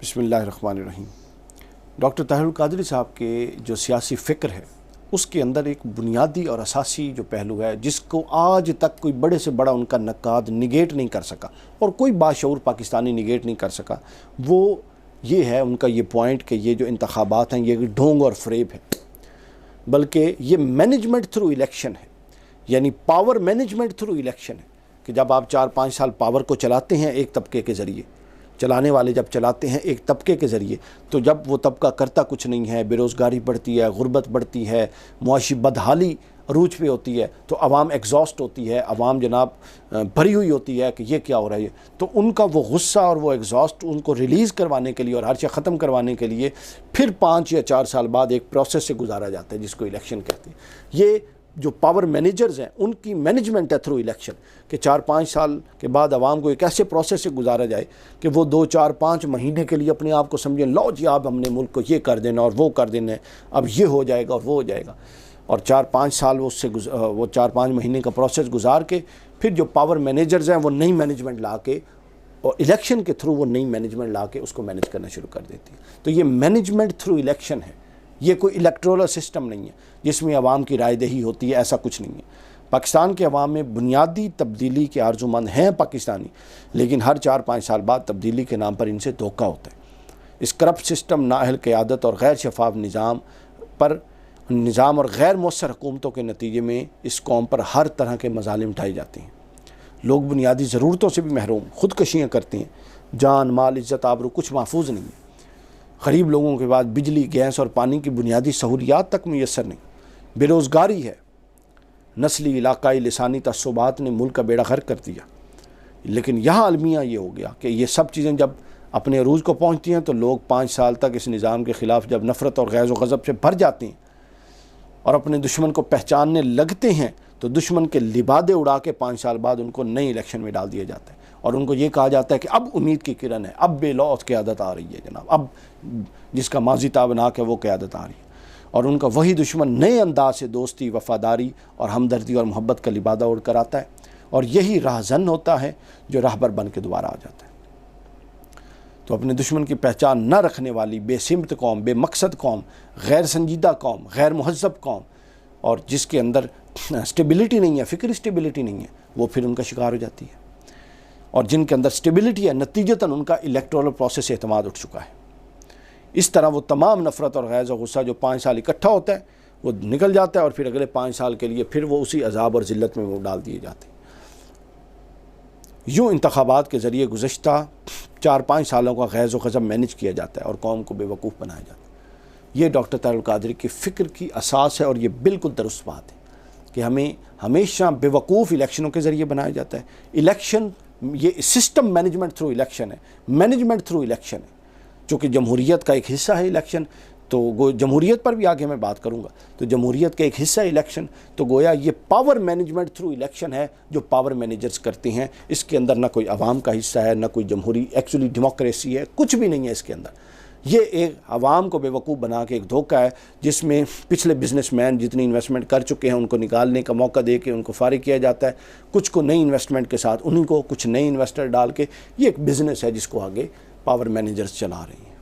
بسم اللہ الرحمن الرحیم۔ ڈاکٹر طاہر القادری صاحب کے جو سیاسی فکر ہے اس کے اندر ایک بنیادی اور اساسی جو پہلو ہے جس کو آج تک کوئی بڑے سے بڑا ان کا نقاد نگیٹ نہیں کر سکا اور کوئی باشعور پاکستانی نگیٹ نہیں کر سکا، وہ یہ ہے ان کا یہ پوائنٹ کہ یہ جو انتخابات ہیں یہ ڈھونگ اور فریب ہے، بلکہ یہ مینجمنٹ تھرو الیکشن ہے، یعنی پاور مینجمنٹ تھرو الیکشن ہے کہ جب آپ 4-5 سال پاور کو چلاتے ہیں ایک طبقے کے ذریعے، چلانے والے جب چلاتے ہیں ایک طبقے کے ذریعے، تو جب وہ طبقہ کرتا کچھ نہیں ہے، بے روزگاری بڑھتی ہے، غربت بڑھتی ہے، معاشی بدحالی عروج پہ ہوتی ہے، تو عوام ایگزاسٹ ہوتی ہے، عوام جناب بھری ہوئی ہوتی ہے کہ یہ کیا ہو رہا ہے، تو ان کا وہ غصہ اور وہ ایگزاسٹ ان کو ریلیز کروانے کے لیے اور ہر چیز ختم کروانے کے لیے پھر 5 یا 4 سال بعد ایک پروسیس سے گزارا جاتا ہے جس کو الیکشن کہتے ہیں۔ یہ جو پاور مینیجرز ہیں ان کی مینجمنٹ ہے تھرو الیکشن کہ 4-5 سال کے بعد عوام کو ایک ایسے پروسیس سے گزارا جائے کہ وہ 2-4-5 مہینے کے لیے اپنے آپ کو سمجھیں، لو جی اب ہم نے ملک کو یہ کر دینا اور وہ کر دینا ہے، اب یہ ہو جائے گا اور وہ ہو جائے گا، اور 4-5 سال وہ 4-5 مہینے کا پروسیس گزار کے پھر جو پاور مینیجرز ہیں وہ نئی مینجمنٹ لا کے اور الیکشن کے تھرو وہ نئی مینجمنٹ لا کے اس کو مینیج کرنا شروع کر دیتی ہے۔ تو یہ مینجمنٹ تھرو الیکشن ہے، یہ کوئی الیکٹورل سسٹم نہیں ہے جس میں عوام کی رائے دہی ہوتی ہے، ایسا کچھ نہیں ہے۔ پاکستان کے عوام میں بنیادی تبدیلی کے آرزومند ہیں پاکستانی، لیکن ہر 4-5 سال بعد تبدیلی کے نام پر ان سے دھوکہ ہوتا ہے۔ اس کرپٹ سسٹم، نااہل قیادت اور غیر شفاف نظام اور غیر مؤثر حکومتوں کے نتیجے میں اس قوم پر ہر طرح کے مظالم اٹھائے جاتے ہیں۔ لوگ بنیادی ضرورتوں سے بھی محروم، خودکشیاں کرتے ہیں، جان مال عزت آبرو کچھ محفوظ نہیں ہے۔ غریب لوگوں کے بعد بجلی، گیس اور پانی کی بنیادی سہولیات تک میسر نہیں، بے روزگاری ہے، نسلی علاقائی لسانی تعصبات نے ملک کا بیڑا غرق کر دیا۔ لیکن یہاں المیہ یہ ہو گیا کہ یہ سب چیزیں جب اپنے عروج کو پہنچتی ہیں تو لوگ 5 سال تک اس نظام کے خلاف جب نفرت اور غیظ و غضب سے بھر جاتے ہیں اور اپنے دشمن کو پہچاننے لگتے ہیں تو دشمن کے لبادے اڑا کے 5 سال بعد ان کو نئی الیکشن میں ڈال دیا جاتا ہے اور ان کو یہ کہا جاتا ہے کہ اب امید کی کرن ہے، اب بے لوث قیادت آ رہی ہے جناب، اب جس کا ماضی تابناک ہے وہ قیادت آ رہی ہے، اور ان کا وہی دشمن نئے انداز سے دوستی، وفاداری اور ہمدردی اور محبت کا لبادہ اڑ کر آتا ہے، اور یہی راہزن ہوتا ہے جو راہبر بن کے دوبارہ آ جاتا ہے۔ تو اپنے دشمن کی پہچان نہ رکھنے والی بے سمت قوم، بے مقصد قوم، غیر سنجیدہ قوم، غیر مہذب قوم، اور جس کے اندر سٹیبلٹی نہیں ہے، فکری سٹیبلٹی نہیں ہے، وہ پھر ان کا شکار ہو جاتی ہے۔ اور جن کے اندر سٹیبلٹی ہے، نتیجتاً ان کا الیکٹورل پروسیس سے اعتماد اٹھ چکا ہے۔ اس طرح وہ تمام نفرت اور غیظ و غصہ جو 5 سال اکٹھا ہوتا ہے وہ نکل جاتا ہے، اور پھر اگلے 5 سال کے لیے پھر وہ اسی عذاب اور ذلت میں وہ ڈال دیے جاتے ہیں۔ یوں انتخابات کے ذریعے گزشتہ 4-5 سالوں کا غیظ و غضب مینیج کیا جاتا ہے اور قوم کو بے وقوف بنایا جاتا ہے۔ یہ ڈاکٹر طاہر القادری کی فکر کی اساس ہے، اور یہ بالکل درست بات ہے کہ ہمیں ہمیشہ بے وقوف الیکشنوں کے ذریعے بنایا جاتا ہے۔ الیکشن یہ سسٹم مینجمنٹ تھرو الیکشن ہے، مینجمنٹ تھرو الیکشن ہے، چونکہ جمہوریت کا ایک حصہ ہے الیکشن، تو جمہوریت پر بھی آگے میں بات کروں گا، تو جمہوریت کا ایک حصہ ہے الیکشن، تو گویا یہ پاور مینجمنٹ تھرو الیکشن ہے جو پاور مینیجرز کرتے ہیں۔ اس کے اندر نہ کوئی عوام کا حصہ ہے، نہ کوئی جمہوری ایکچولی ڈیموکریسی ہے، کچھ بھی نہیں ہے اس کے اندر۔ یہ ایک عوام کو بے وقوف بنا کے ایک دھوکہ ہے جس میں پچھلے بزنس مین جتنی انویسٹمنٹ کر چکے ہیں ان کو نکالنے کا موقع دے کے ان کو فارغ کیا جاتا ہے، کچھ کو نئی انویسٹمنٹ کے ساتھ انہیں کو کچھ نئے انویسٹر ڈال کے، یہ ایک بزنس ہے جس کو آگے پاور مینیجرز چلا رہی ہیں۔